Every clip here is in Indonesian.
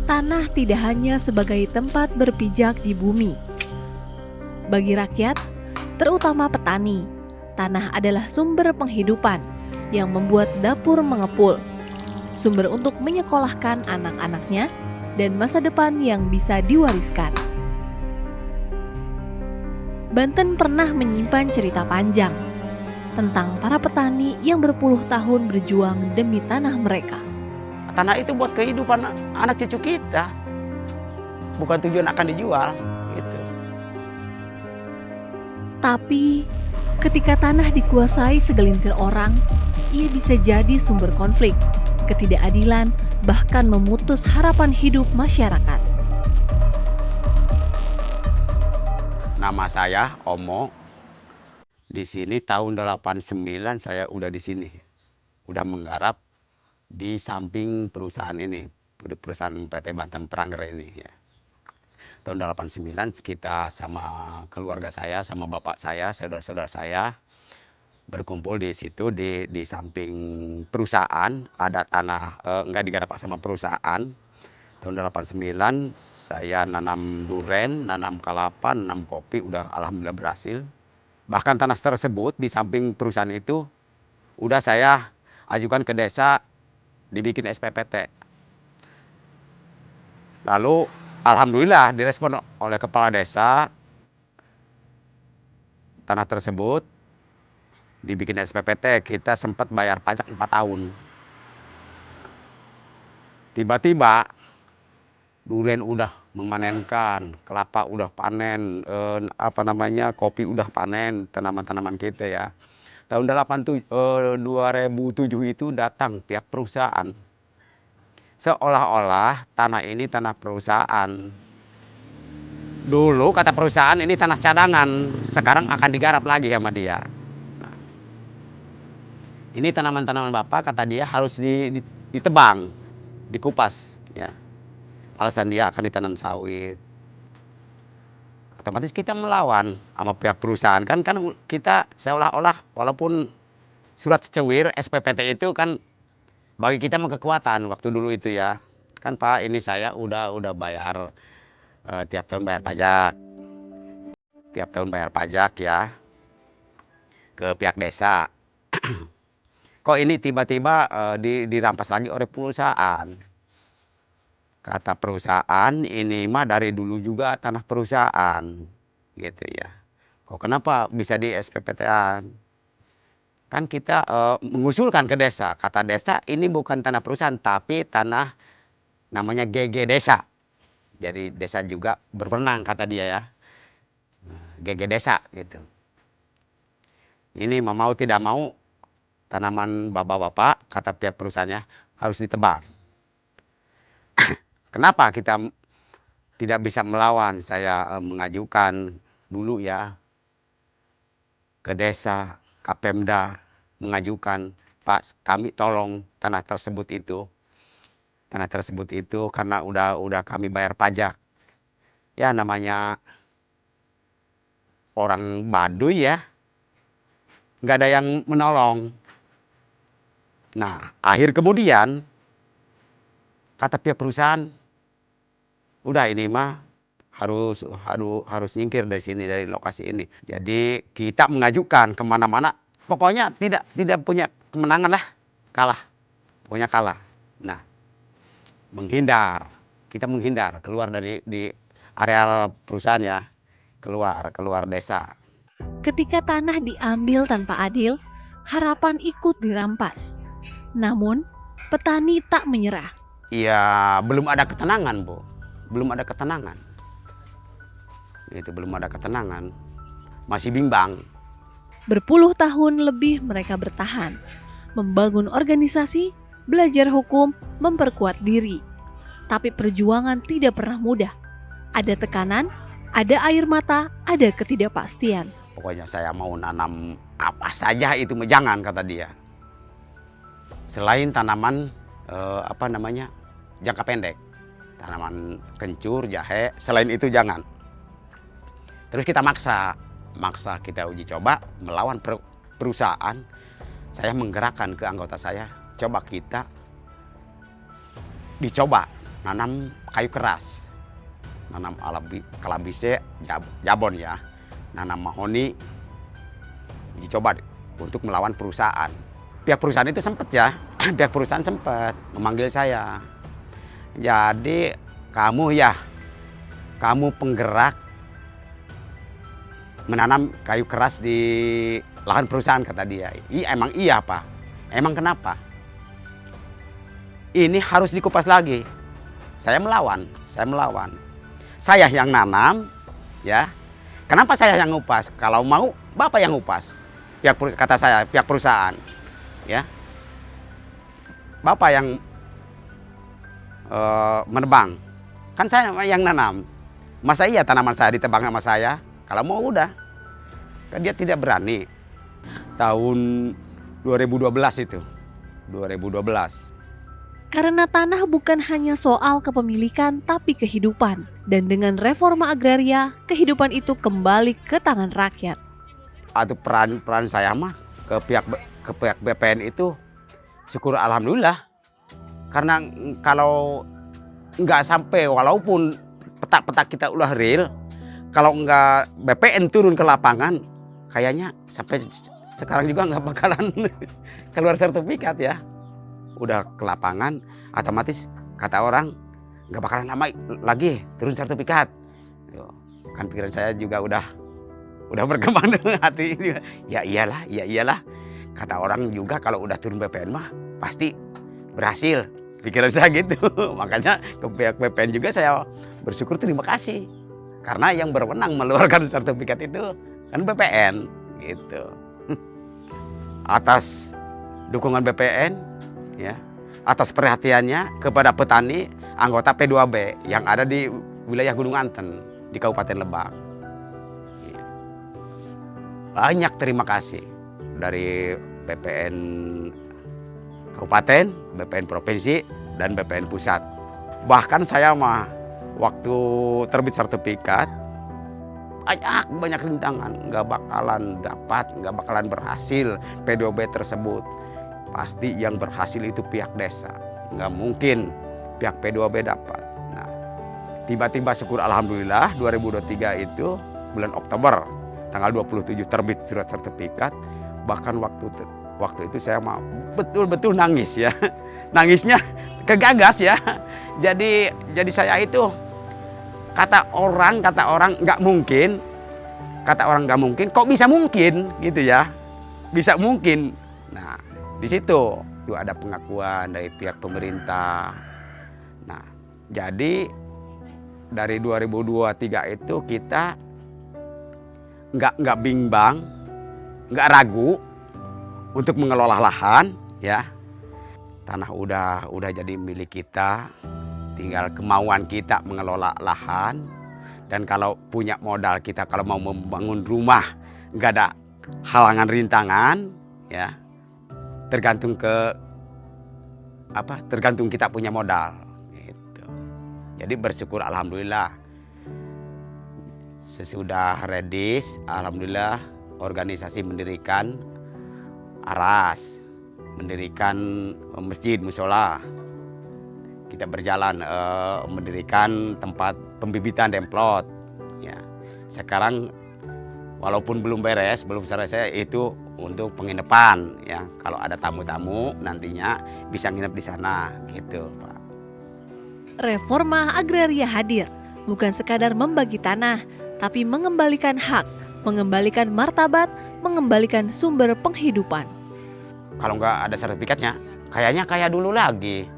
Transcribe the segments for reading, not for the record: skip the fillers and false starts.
tanah tidak hanya sebagai tempat berpijak di bumi. Bagi rakyat, terutama petani, tanah adalah sumber penghidupan yang membuat dapur mengepul, sumber untuk menyekolahkan anak-anaknya, dan masa depan yang bisa diwariskan. Banten pernah menyimpan cerita panjang tentang para petani yang berpuluh tahun berjuang demi tanah mereka. Tanah itu buat kehidupan anak cucu kita, bukan tujuan akan dijual. Gitu. Tapi ketika tanah dikuasai segelintir orang, ia bisa jadi sumber konflik, ketidakadilan, bahkan memutus harapan hidup masyarakat. Nama saya Omo. Di sini tahun 89 saya udah di sini. Udah menggarap di samping perusahaan ini, perusahaan PT Banten Pranger ini ya. Tahun 89 kita sama keluarga saya, sama bapak saya, saudara-saudara saya berkumpul di situ di samping perusahaan, ada tanah enggak digarap sama perusahaan. Tahun 89 saya nanam duren, nanam kelapa, nanam kopi, udah alhamdulillah berhasil. Bahkan tanah tersebut di samping perusahaan itu udah saya ajukan ke desa dibikin SPPT. Lalu alhamdulillah direspon oleh kepala desa, tanah tersebut dibikin SPPT, kita sempat bayar pajak 4 tahun. Tiba-tiba duren udah memanenkan, kelapa udah panen, kopi udah panen, tanaman-tanaman kita ya. Tahun 2007 itu datang pihak perusahaan. Seolah-olah tanah ini tanah perusahaan. Dulu kata perusahaan ini tanah cadangan, sekarang akan digarap lagi sama dia. Nah, ini tanaman-tanaman Bapak kata dia harus ditebang, dikupas ya. Alasan dia akan ditanam sawit. Otomatis kita melawan sama pihak perusahaan kan kita seolah-olah walaupun surat secewir SPPT itu kan bagi kita kekuatan waktu dulu itu ya. Kan Pak ini saya udah bayar tiap tahun bayar pajak. Tiap tahun bayar pajak ya ke pihak desa. Kok ini tiba-tiba dirampas lagi oleh perusahaan? Kata perusahaan ini mah dari dulu juga tanah perusahaan gitu ya. Kok kenapa bisa di SPPT-an? Kan kita mengusulkan ke desa. Kata desa ini bukan tanah perusahaan tapi tanah namanya GG desa. Jadi desa juga berwenang kata dia ya. GG desa gitu. Ini mau tidak mau tanaman bapak-bapak kata pihak perusahaannya harus ditebang. Kenapa kita tidak bisa melawan? Saya mengajukan dulu ya ke desa, Kapemda mengajukan, Pak kami tolong tanah tersebut itu karena udah kami bayar pajak. Ya namanya orang Baduy ya, nggak ada yang menolong. Nah akhir kemudian kata pihak perusahaan, udah ini mah harus nyingkir dari sini, dari lokasi ini. Jadi kita mengajukan kemana-mana, pokoknya tidak punya kemenangan lah, kalah, pokoknya kalah. Nah, kita menghindar keluar di areal perusahaan ya, keluar desa. Ketika tanah diambil tanpa adil, harapan ikut dirampas. Namun, petani tak menyerah. Iya, belum ada ketenangan, Bu. Belum ada ketenangan. Itu belum ada ketenangan. Masih bimbang. Berpuluh tahun lebih mereka bertahan, membangun organisasi, belajar hukum, memperkuat diri. Tapi perjuangan tidak pernah mudah. Ada tekanan, ada air mata, ada ketidakpastian. Pokoknya saya mau nanam apa saja itu jangan kata dia. Selain tanaman jangka pendek, tanaman kencur, jahe, selain itu jangan. Terus kita maksa kita uji coba melawan perusahaan. Saya menggerakkan ke anggota saya, coba kita dicoba nanam kayu keras, nanam kalabise, jabon ya, nanam mahoni, dicoba untuk melawan perusahaan. Pihak perusahaan itu sempat ya, pihak perusahaan sempat memanggil saya. Jadi kamu penggerak menanam kayu keras di lahan perusahaan, kata dia. Emang iya Pak? Emang kenapa? Ini harus dikupas lagi. Saya melawan. Saya yang nanam, ya. Kenapa saya yang ngupas? Kalau mau Bapak yang ngupas. Kata saya, pihak perusahaan, ya. Bapak yang menebang. Kan saya yang nanam. Masa iya tanaman saya ditebang sama saya? Kalau mau udah. Kan dia tidak berani. Tahun 2012 itu. 2012. Karena tanah bukan hanya soal kepemilikan tapi kehidupan. Dan dengan reforma agraria, kehidupan itu kembali ke tangan rakyat. Atau peran saya mah ke pihak BPN itu syukur alhamdulillah. Karena kalau nggak sampai, walaupun petak-petak kita udah real, kalau nggak BPN turun ke lapangan, kayaknya sampai sekarang juga nggak bakalan keluar sertifikat ya. Udah ke lapangan, otomatis kata orang nggak bakalan lama lagi turun sertifikat. Kan pikiran saya juga udah berkembang dengan hati juga. Ya iyalah. Kata orang juga kalau udah turun BPN mah pasti berhasil. Pikiran saya gitu. Makanya ke pihak BPN juga saya bersyukur, terima kasih. Karena yang berwenang mengeluarkan sertifikat itu kan BPN gitu. Atas dukungan BPN, ya, atas perhatiannya kepada petani anggota P2B yang ada di wilayah Gunung Anten di Kabupaten Lebak. Banyak terima kasih dari BPN Kabupaten, BPN Provinsi, dan BPN Pusat. Bahkan saya mah waktu terbit sertifikat banyak rintangan, nggak bakalan dapat, nggak bakalan berhasil P2B tersebut. Pasti yang berhasil itu pihak desa, nggak mungkin pihak P2B dapat. Nah, tiba-tiba syukur alhamdulillah 2023 itu bulan Oktober tanggal 27 terbit surat sertifikat. Bahkan waktu itu saya mah betul-betul nangis ya. Nangisnya kegagas ya. Jadi saya itu kata orang nggak mungkin. Kata orang nggak mungkin, kok bisa mungkin gitu ya. Bisa mungkin. Nah, di situ juga ada pengakuan dari pihak pemerintah. Nah, jadi dari 2023 itu kita nggak bimbang, nggak ragu untuk mengelola lahan, ya. Tanah udah jadi milik kita, tinggal kemauan kita mengelola lahan. Dan kalau punya modal kita, kalau mau membangun rumah, nggak ada halangan rintangan, ya. Tergantung kita punya modal, gitu. Jadi bersyukur alhamdulillah. Sesudah redis, alhamdulillah organisasi mendirikan aras, mendirikan masjid, musola. Kita berjalan mendirikan tempat pembibitan demplot. Ya. Sekarang walaupun belum beres, belum selesai, itu untuk penginapan. Ya. Kalau ada tamu-tamu nantinya bisa nginep di sana, gitu, Pak. Reforma agraria hadir, bukan sekadar membagi tanah, tapi mengembalikan hak, mengembalikan martabat, mengembalikan sumber penghidupan. Kalau nggak ada sertifikatnya, kayaknya kayak dulu lagi.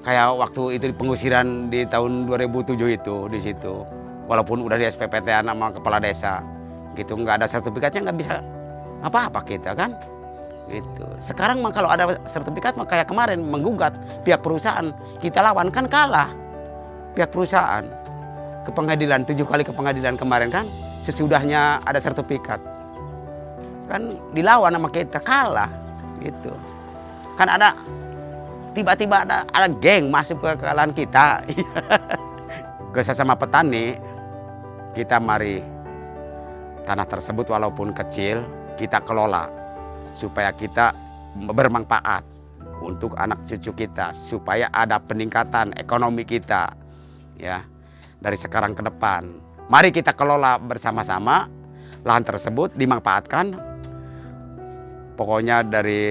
Kayak waktu itu pengusiran di tahun 2007 itu di situ. Walaupun udah di SPPT sama kepala desa, gitu, nggak ada sertifikatnya nggak bisa apa-apa kita kan. Gitu. Sekarang mah kalau ada sertifikat mah kayak kemarin menggugat pihak perusahaan, kita lawan kan kalah. Pihak perusahaan ke pengadilan 7 kali ke pengadilan kemarin kan, sesudahnya ada sertifikat. Kan dilawan sama kita, kalah gitu. Kan ada tiba-tiba ada geng masuk ke lahan kita. Ke sesama petani, kita mari tanah tersebut walaupun kecil kita kelola supaya kita bermanfaat untuk anak cucu kita supaya ada peningkatan ekonomi kita ya dari sekarang ke depan. Mari kita kelola bersama-sama lahan tersebut, dimanfaatkan. Pokoknya dari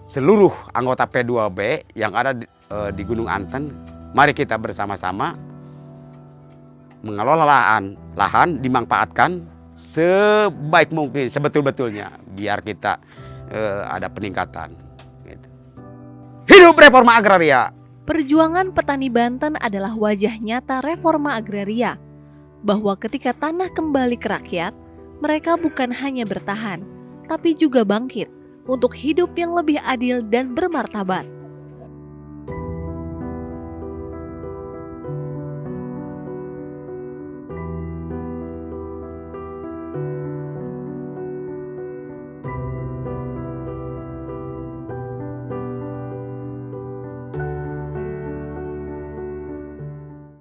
seluruh anggota P2B yang ada di Gunung Anten, mari kita bersama-sama mengelola lahan dimanfaatkan sebaik mungkin, sebetul-betulnya, biar kita ada peningkatan. Gitu. Hidup reforma agraria! Perjuangan petani Banten adalah wajah nyata reforma agraria, bahwa ketika tanah kembali ke rakyat, mereka bukan hanya bertahan, tapi juga bangkit untuk hidup yang lebih adil dan bermartabat.